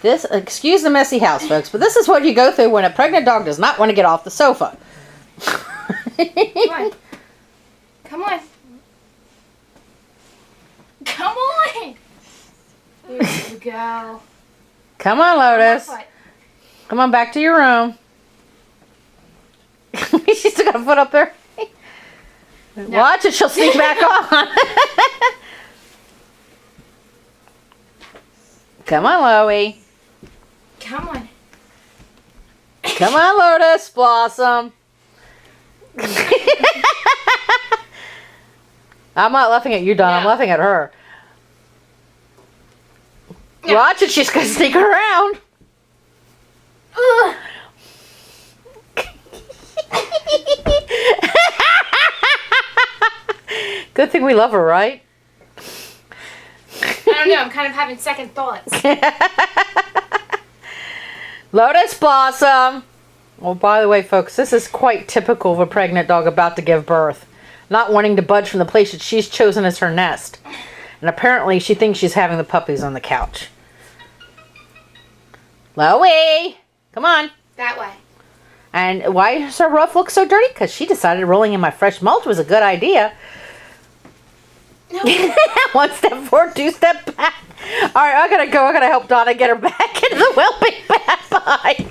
This, excuse the messy house, folks, but this is what you go through when a pregnant dog does not want to get off the sofa. Come on. Come on. Come on. Here you go. Come on, Lotus. Come on back to your room. She's still got a foot up there. No. Watch it, she'll sneak back on. Come on, Loey. Come on. Come on, Lotus Blossom. I'm not laughing at you, Don. I'm laughing at her. No. Watch it, she's going to sneak around. Good thing we love her, right? I don't know. I'm kind of having second thoughts. Lotus Blossom. Well, by the way, folks, this is quite typical of a pregnant dog about to give birth. Not wanting to budge from the place that she's chosen as her nest. And apparently she thinks she's having the puppies on the couch. Loey! Come on. That way. And why does her roof look so dirty? Because she decided rolling in my fresh mulch was a good idea. No. 1 step forward, 2 step back. All right, I gotta go. I gotta help Donna get her back into the whelping bath. Bye.